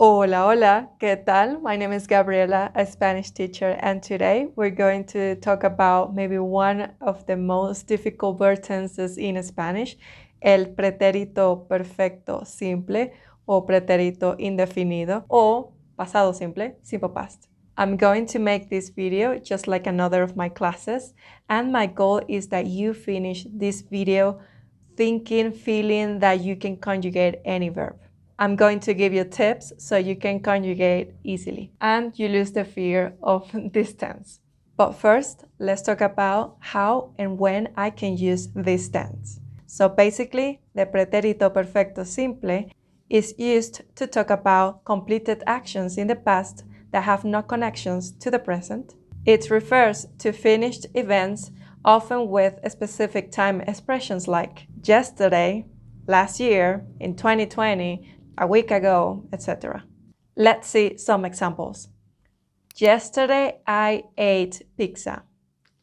Hola, hola, ¿qué tal? My name is Gabriela, a Spanish teacher, and today we're going to talk about maybe one of the most difficult verb tenses in Spanish, el pretérito perfecto simple o pretérito indefinido o pasado simple, simple past. I'm going to make this video just like another of my classes, and my goal is that you finish this video thinking, feeling that you can conjugate any verb. I'm going to give you tips so you can conjugate easily and you lose the fear of this tense. But first, let's talk about how and when I can use this tense. So basically, the pretérito perfecto simple is used to talk about completed actions in the past that have no connections to the present. It refers to finished events, often with specific time expressions like yesterday, last year, in 2020, a week ago, etc. Let's see some examples. Yesterday I ate pizza.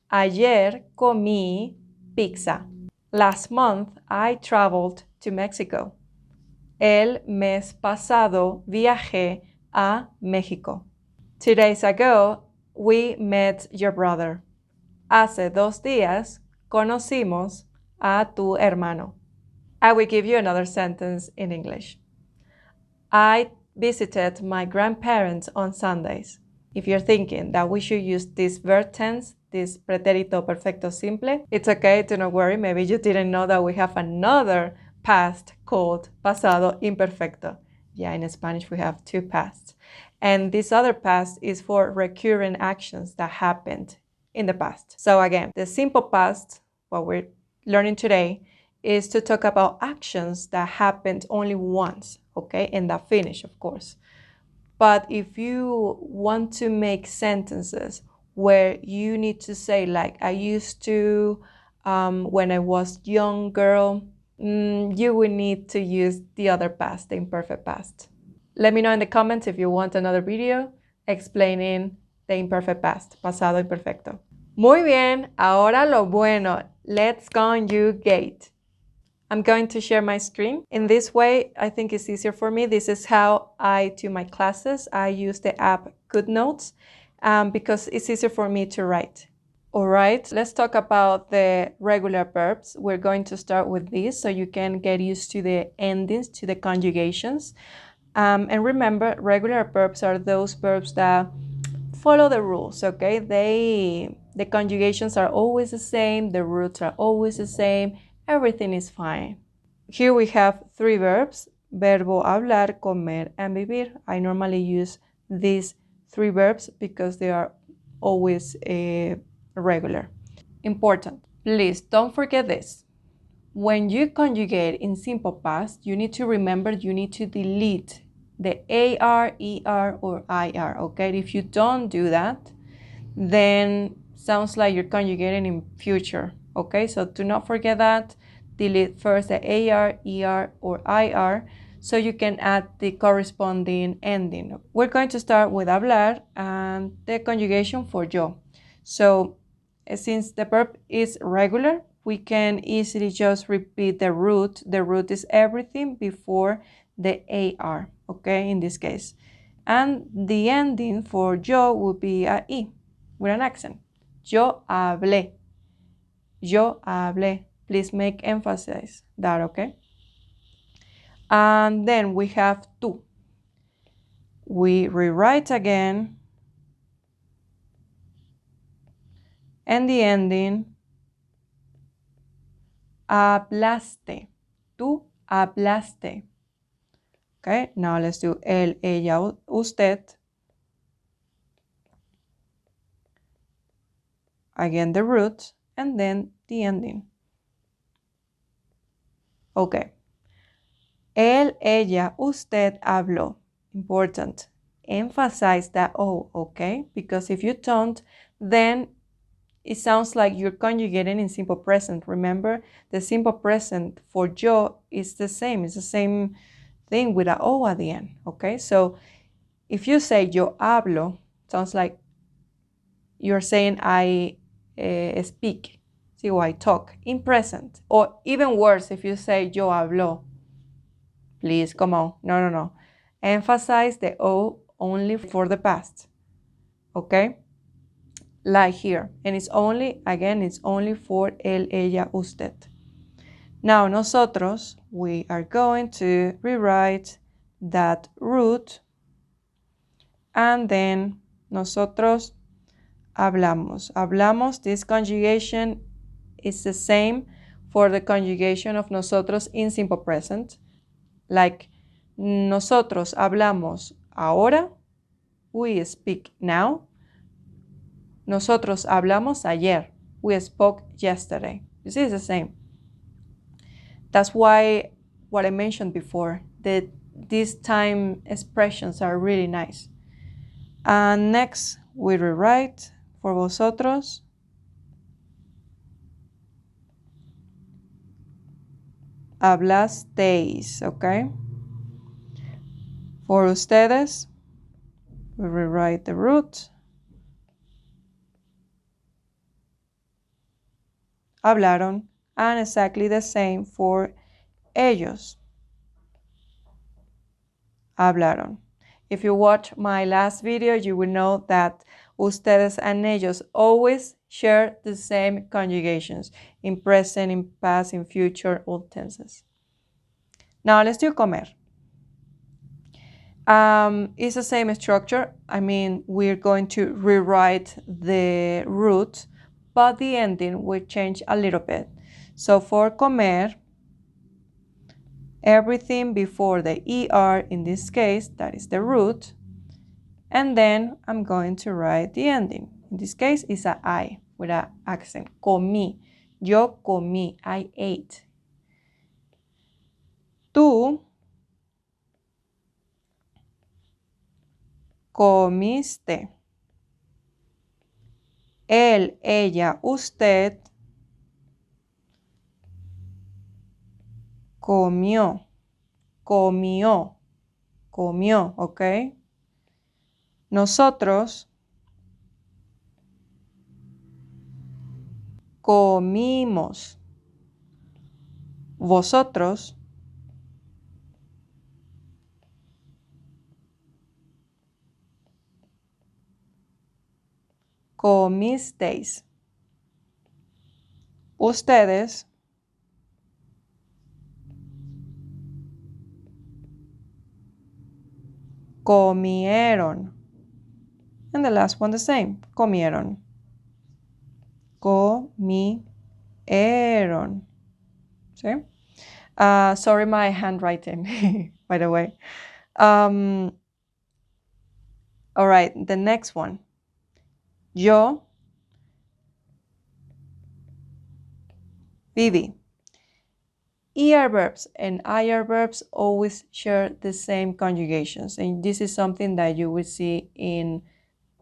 Ayer comí pizza. Last month I traveled to Mexico. El mes pasado viajé a México. 2 days ago we met your brother. Hace 2 días conocimos a tu hermano. I will give you another sentence in English. I visited my grandparents on Sundays. If you're thinking that we should use this verb tense, this pretérito perfecto simple, it's okay, do not worry. Maybe you didn't know that we have another past called pasado imperfecto. Yeah, in Spanish we have 2 pasts. And this other past is for recurring actions that happened in the past. So again, the simple past, what we're learning today, is to talk about actions that happened only once, okay, and that finish, of course. But if you want to make sentences where you need to say, like, I used to, when I was young girl, you will need to use the other past, the imperfect past. Let me know in the comments if you want another video explaining the imperfect past, pasado imperfecto. Muy bien, ahora lo bueno. Let's conjugate. I'm going to share my screen. In this way, I think it's easier for me. This is how I do my classes. I use the app GoodNotes because it's easier for me to write. All right, let's talk about the regular verbs. We're going to start with this so you can get used to the endings, to the conjugations. And remember, regular verbs are those verbs that follow the rules, okay? The conjugations are always the same, the roots are always the same, everything is fine. Here we have 3 verbs, verbo hablar, comer, and vivir. I normally use these 3 verbs because they are always regular. Important, please don't forget this. When you conjugate in simple past, you need to remember you need to delete the AR, ER, or IR, okay? If you don't do that, then sounds like you're conjugating in future, okay? So do not forget that. Delete first the AR, ER, or IR so you can add the corresponding ending. We're going to start with hablar and the conjugation for yo. So since the verb is regular, we can easily just repeat the root. The root is everything before the AR, okay, in this case. And the ending for yo would be a I with an accent. Yo hablé. Yo hablé. Please make emphasis that, okay? And then we have tú. We rewrite again. And the ending, hablaste. Tú hablaste. Okay, now let's do él, ella, usted. Again, the root, and then the ending. Okay. Él, ella, usted habló. Important. Emphasize that O, okay? Because if you don't, then it sounds like you're conjugating in simple present. Remember, the simple present for yo is the same. It's the same thing with an O at the end, okay? So if you say yo hablo, sounds like you're saying I speak, see, or I talk in present. Or even worse, if you say yo hablo, please, come on, no. emphasize the O only for the past, okay? Like here, and it's only, again, it's only for él, ella, usted. Now, nosotros, we are going to rewrite that root, and then nosotros hablamos. Hablamos, this conjugation is the same for the conjugation of nosotros in simple present. Like, nosotros hablamos ahora, we speak now. Nosotros hablamos ayer, we spoke yesterday. You see, it's the same. That's why what I mentioned before, that these time expressions are really nice. And next, we rewrite for vosotros. Hablasteis, okay? For ustedes, we rewrite the root. Hablaron, and exactly the same for ellos. Hablaron. If you watch my last video, you will know that ustedes and ellos always share the same conjugations in present, in past, in future, all tenses. Now let's do comer. It's the same structure. I mean, we're going to rewrite the root, but the ending will change a little bit. So for comer, everything before the ER, in this case, that is the root, and then I'm going to write the ending. In this case, it's a I with an accent. Comí. Yo comí. I ate. Tú comiste. Él, ella, usted comió. Comió. Comió, ¿ok? Nosotros comimos. Vosotros comisteis. Ustedes comieron. And the last one the same. Comieron. Comieron. See? Sorry, my handwriting, by the way. All right, the next one. Yo viví. ER verbs and IR verbs always share the same conjugations, and this is something that you will see in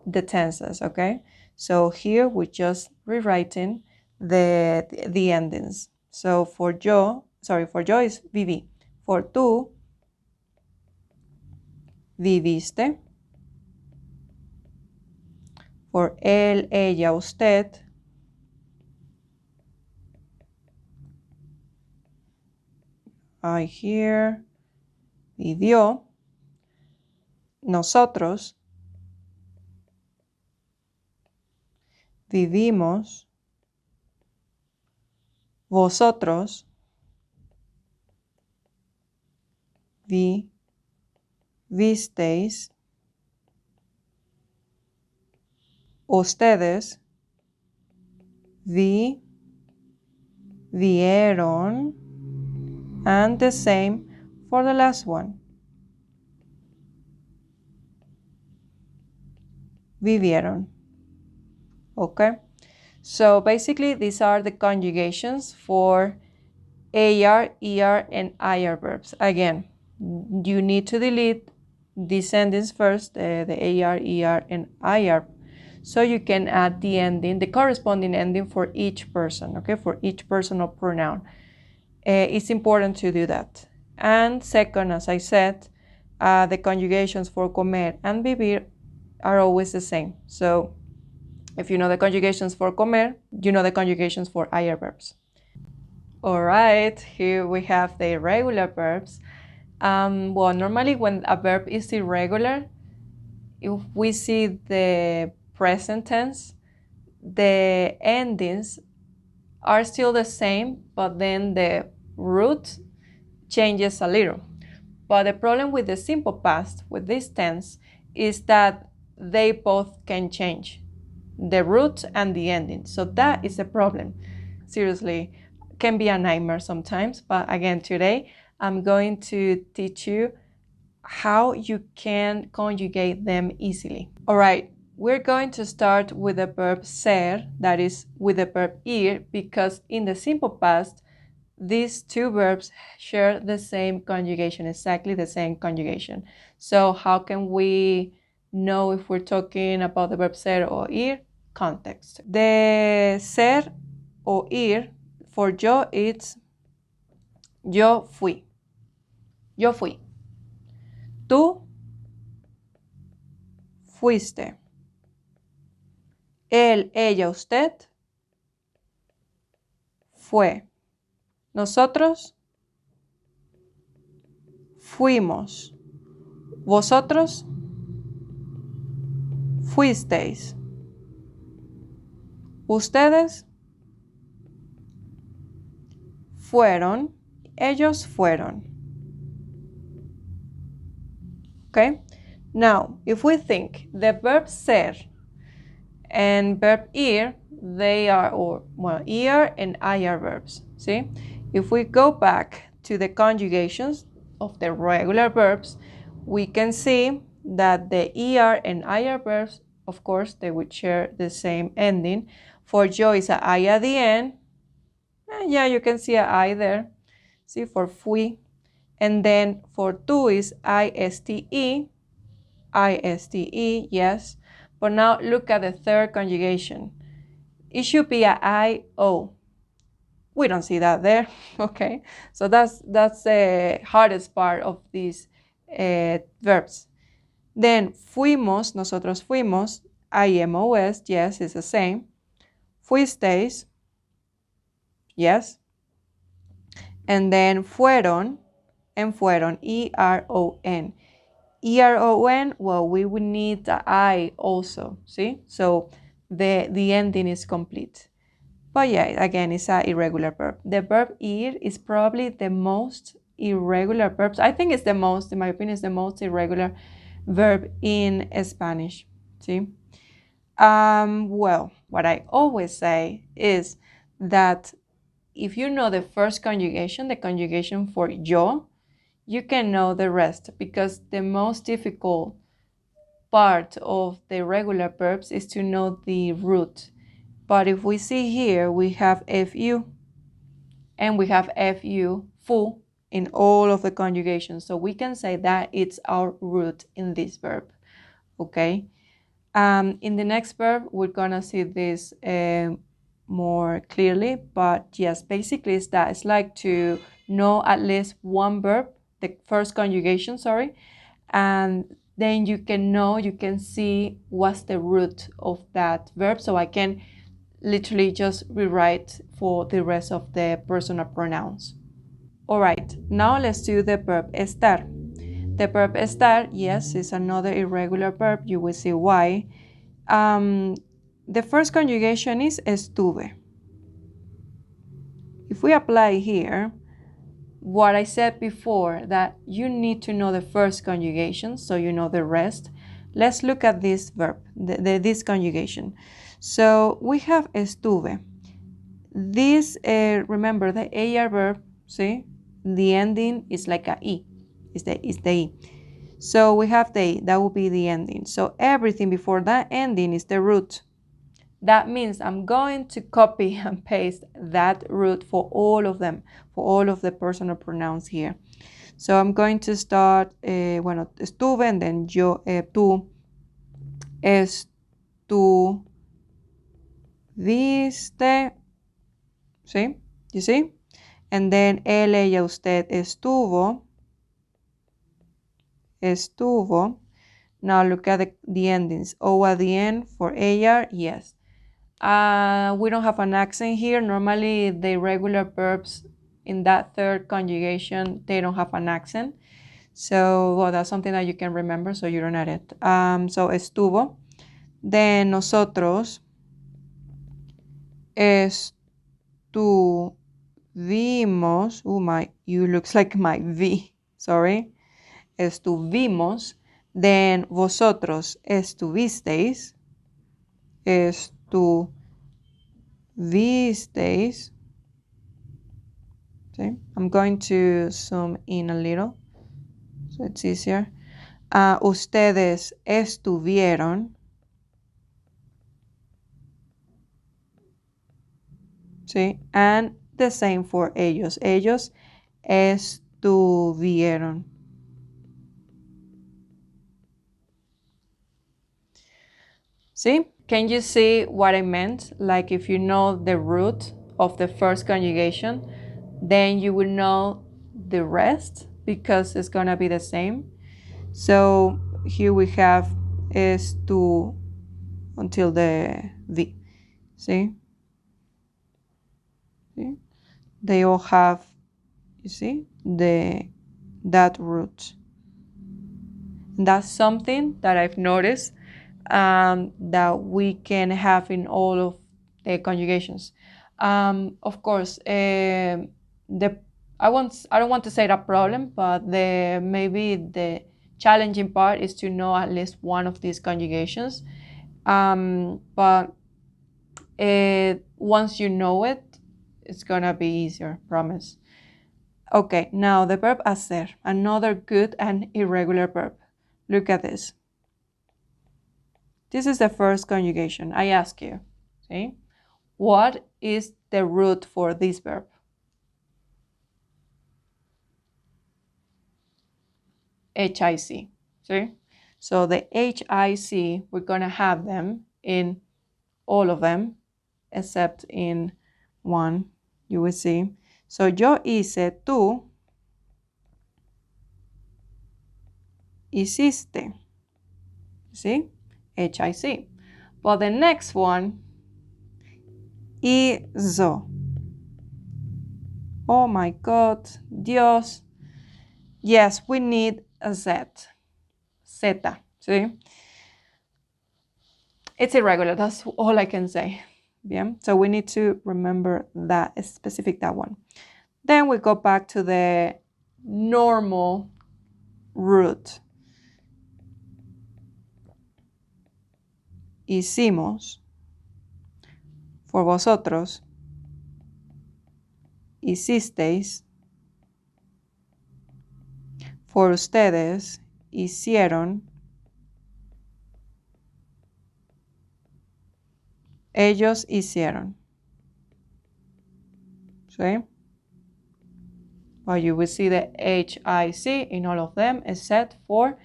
the tenses, okay? So here we're just rewriting the endings. So for yo is viví. For tú, viviste. For él, ella, usted, I here, vivió. Nosotros vivimos. Vosotros visteis. Ustedes vieron. And the same for the last one. Vivieron. Okay? So basically these are the conjugations for AR, ER, and IR verbs. Again, you need to delete the sentence first, the AR, ER, and IR, so you can add the ending, the corresponding ending for each person, okay, for each personal pronoun. It's important to do that. And second, as I said, the conjugations for comer and vivir are always the same. So if you know the conjugations for comer, you know the conjugations for IR verbs. All right, here we have the irregular verbs. Well, normally when a verb is irregular, if we see the present tense, the endings are still the same, but then the root changes a little. But the problem with the simple past, with this tense, is that they both can change, the root and the ending. So that is a problem. Seriously, can be a nightmare sometimes. But again, today I'm going to teach you how you can conjugate them easily. All right, we're going to start with the verb ser, that is with the verb ir, because in the simple past, these two verbs share the same conjugation, exactly the same conjugation. So how can we know if we're talking about the verb ser or ir? Context. The ser or ir for yo, it's yo fui. Yo fui. Tú fuiste. Él, ella, usted fue. Nosotros fuimos. Vosotros fuisteis. Ustedes fueron. Ellos fueron. Okay? Now, if we think the verb ser and verb ir, they are, ir and ir verbs. See? If we go back to the conjugations of the regular verbs, we can see that the er and ir verbs, of course, they would share the same ending. For yo is a I at the end. And yeah, you can see a I there. See, for fui. And then for tú is iste, iste, yes. But now look at the third conjugation. It should be a io. We don't see that there, okay? So that's the hardest part of these verbs. Then fuimos, nosotros fuimos, imos, yes, it's the same. Fuisteis, yes. And then fueron, and fueron, eron. Eron, well, we would need the I also, see? So the ending is complete. But yeah, again, it's an irregular verb. The verb ir is probably the most irregular verb. I think it's the most, in my opinion, it's the most irregular verb in Spanish, see? Well, what I always say is that if you know the first conjugation, the conjugation for yo, you can know the rest, because the most difficult part of the regular verbs is to know the root. But if we see here, we have fu, and we have fu in all of the conjugations. So we can say that it's our root in this verb, okay? In the next verb, we're gonna see this more clearly, but yes, basically it's that. It's like to know at least one verb, the first conjugation, sorry, and then you can see what's the root of that verb. So I can literally just rewrite for the rest of the personal pronouns. All right, now let's do the verb estar. The verb estar, yes, is another irregular verb. You will see why. The first conjugation is estuve. If we apply here what I said before, that you need to know the first conjugation so you know the rest, let's look at this verb, this conjugation. So we have estuve. This, remember the AR verb, see? The ending is like a E, is the E. So we have the E, that will be the ending. So everything before that ending is the root. That means I'm going to copy and paste that root for all of them, for all of the personal pronouns here. So I'm going to start, estuve, and then yo, tú, estuviste, ¿sí? You see? And then él, ella, usted, estuvo. Now look at the endings. O at the end for ella, yes. We don't have an accent here. Normally the regular verbs in that third conjugation, they don't have an accent. So, well, that's something that you can remember, so you don't add it. So, estuvo. Then nosotros estuvimos. Oh my, you looks like my V. Sorry. Estuvimos. Then vosotros estuvisteis. Estuvisteis. Okay. I'm going to zoom in a little so it's easier. Ustedes estuvieron. Sí. And the same for ellos. Ellos estuvieron. See? Can you see what I meant? Like if you know the root of the first conjugation, then you will know the rest because it's going to be the same. So here we have estu until the V. See? See? They all have, you see, that root. And that's something that I've noticed that we can have in all of the conjugations. Of course, I don't want to say a problem, but maybe the challenging part is to know at least one of these conjugations. But once you know it, it's gonna be easier, promise. Okay, now the verb hacer, another good and irregular verb. Look at this. This is the first conjugation. I ask you, okay? What is the root for this verb? HIC, see? So the HIC, we're gonna have them in all of them, except in one, you will see. So yo hice, tú hiciste, see? HIC. But the next one, hizo. Oh my God, Dios. Yes, we need a Z. Zeta, see? It's irregular, that's all I can say. Bien, so we need to remember that one. Then we go back to the normal root. Hicimos. For vosotros. Hicisteis. For ustedes. Hicieron. Ellos hicieron. ¿Sí? Well, you will see the HIC in all of them except for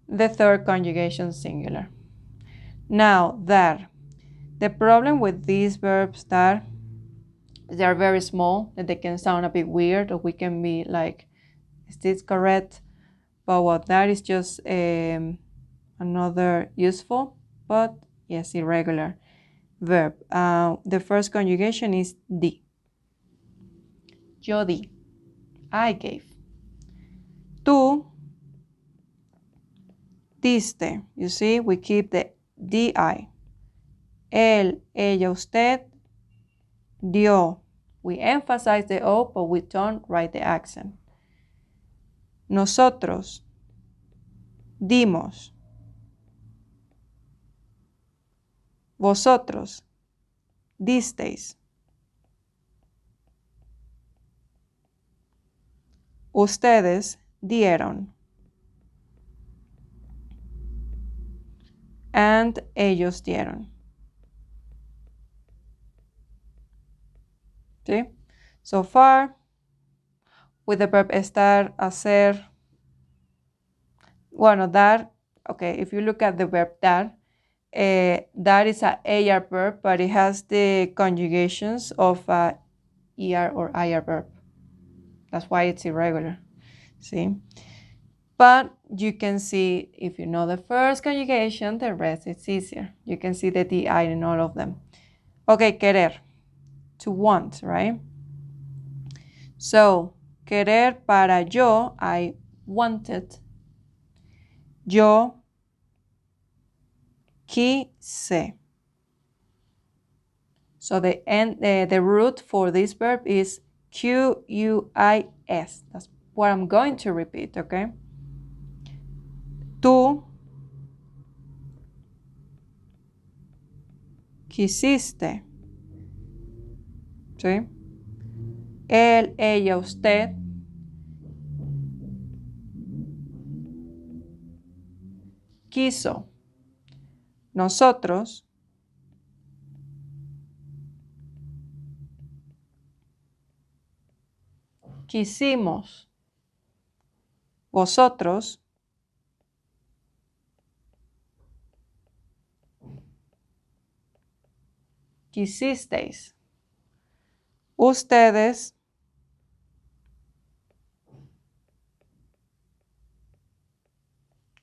the third conjugation singular. Now, dar. The problem with these verbs dar, they are very small and they can sound a bit weird, or we can be like, is this correct? But what that is just another useful, but yes, irregular verb. The first conjugation is di. Yo di. I gave. Tú diste. You see, we keep the di. Él, ella, usted dio. We emphasize the O, but we don't write the accent. Nosotros dimos. Vosotros disteis. Ustedes dieron. And ellos dieron. ¿Sí? So far, with the verb estar, hacer, bueno, dar, okay, if you look at the verb dar, that is a AR verb, but it has the conjugations of a ER or IR verb. That's why it's irregular, see? But you can see, if you know the first conjugation, the rest is easier. You can see the DI in all of them. Okay, querer, to want, right? So, querer para yo, I wanted Yo quise. So the root for this verb is Q-U-I-S. That's what I'm going to repeat, okay? Tú quisiste. ¿Sí? Él, ella, usted quiso. Nosotros quisimos. Vosotros quisisteis. Ustedes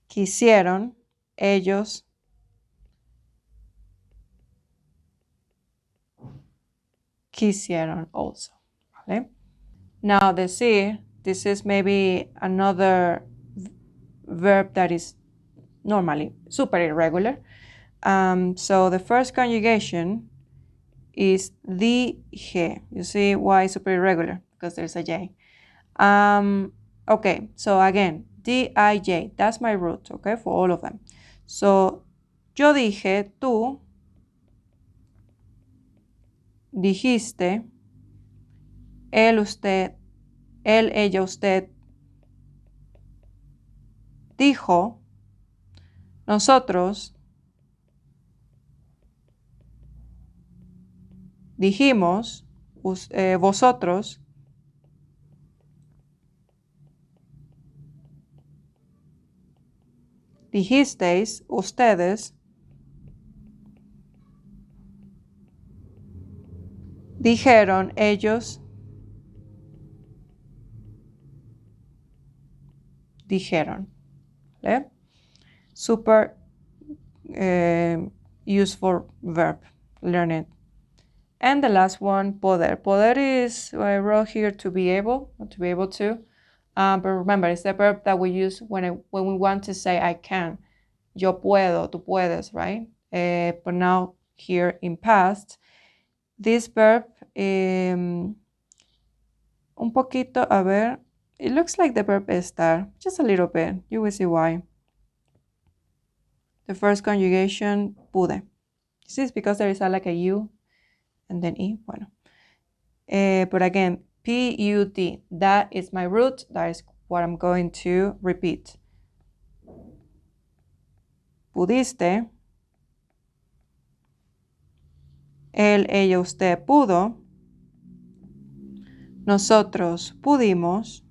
quisieron. Ellos quisieron also. ¿Vale? Now decir, this is maybe another verb that is normally super irregular. So the first conjugation is dije. You see why super irregular? Because there's a J. Okay, so again, D-I-J, that's my root, okay, for all of them. So, yo dije, tú dijiste, él, usted, él, ella, usted dijo, nosotros dijimos, vosotros dijisteis, ustedes dijeron, ellos dijeron. ¿Vale? Super useful verb. Learn it. And the last one, poder. Poder is what I wrote here, to be able, or to be able to. But remember, it's the verb that we use when we want to say I can. Yo puedo, tú puedes, right? But now here in past, this verb, un poquito, a ver, it looks like the verb estar, just a little bit. You will see why. The first conjugation, pude. This is because there is like a U and then E. Bueno. But again, P-U-D, that is my root. That is what I'm going to repeat. Pudiste. Él, ella, usted pudo. Nosotros pudimos.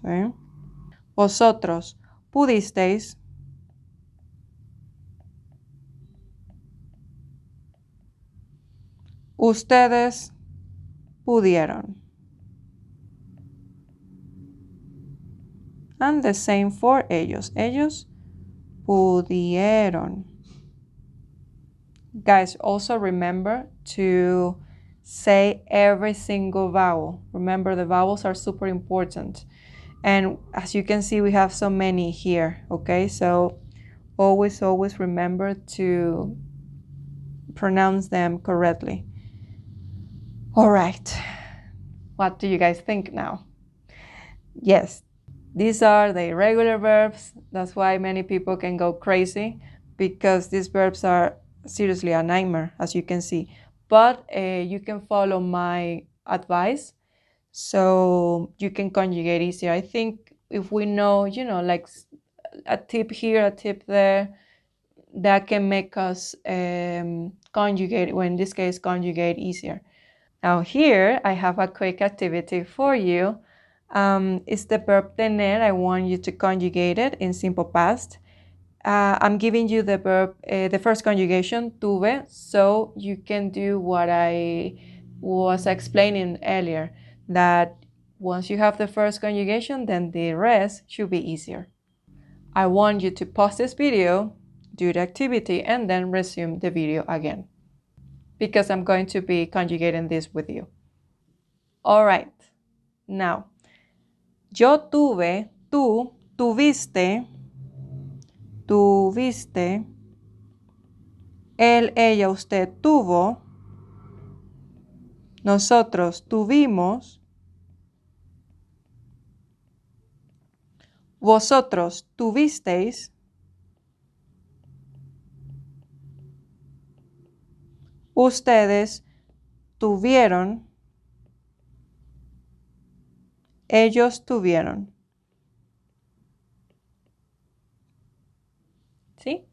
¿Sí? Vosotros pudisteis. Ustedes pudieron. And the same for ellos. Ellos pudieron. Guys, also remember to say every single vowel. Remember, the vowels are super important. And as you can see, we have so many here, okay? So always remember to pronounce them correctly. All right. What do you guys think now? Yes, these are the irregular verbs. That's why many people can go crazy, because these verbs are seriously a nightmare, as you can see. But you can follow my advice, so you can conjugate easier. I think if we know, like a tip here, a tip there, that can make us conjugate, or in this case, conjugate easier. Now here, I have a quick activity for you. It's the verb tener. I want you to conjugate it in simple past. I'm giving you the verb, the first conjugation, tuve, so you can do what I was explaining earlier, that once you have the first conjugation, then the rest should be easier. I want you to pause this video, do the activity, and then resume the video again, because I'm going to be conjugating this with you. All right, now, yo tuve, tú tuviste, tuviste, él, ella, usted tuvo, nosotros tuvimos, vosotros tuvisteis, ustedes tuvieron, ellos tuvieron. ¿Sí?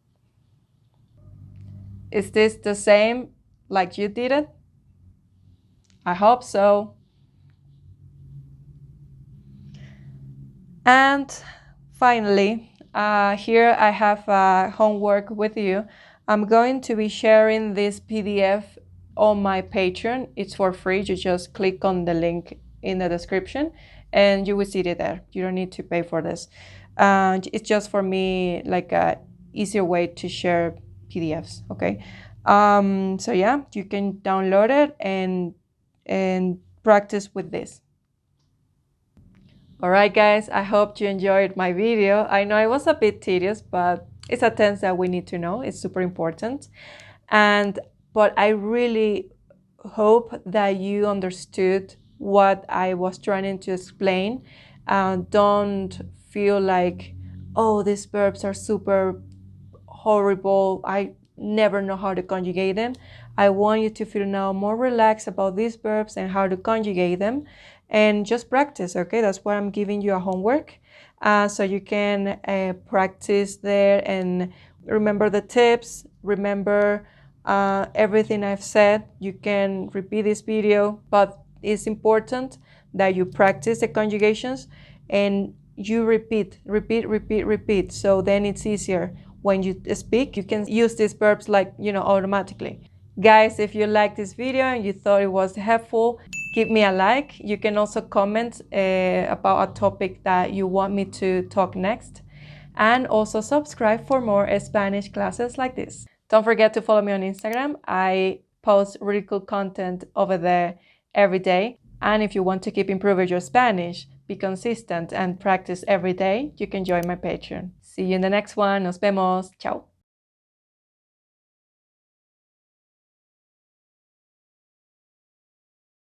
Is this the same like you did it? I hope so. And finally, here I have homework with you. I'm going to be sharing this PDF on my Patreon. It's for free. You just click on the link in the description and you will see it there. You don't need to pay for this. It's just for me like a easier way to share PDFs, okay? So yeah, you can download it and practice with this. Alright guys, I hope you enjoyed my video. I know it was a bit tedious, but it's a tense that we need to know. It's super important. But I really hope that you understood what I was trying to explain. Don't feel like, oh, these verbs are super horrible. I never know how to conjugate them. I want you to feel now more relaxed about these verbs and how to conjugate them. And just practice, okay? That's why I'm giving you a homework. So you can practice there and remember the tips, remember everything I've said. You can repeat this video, but it's important that you practice the conjugations and you repeat. So then it's easier. When you speak, you can use these verbs like, automatically. Guys, if you liked this video and you thought it was helpful, give me a like. You can also comment about a topic that you want me to talk next. And also subscribe for more Spanish classes like this. Don't forget to follow me on Instagram. I post really cool content over there every day. And if you want to keep improving your Spanish, be consistent and practice every day, you can join my Patreon. See you in the next one. Nos vemos. Ciao.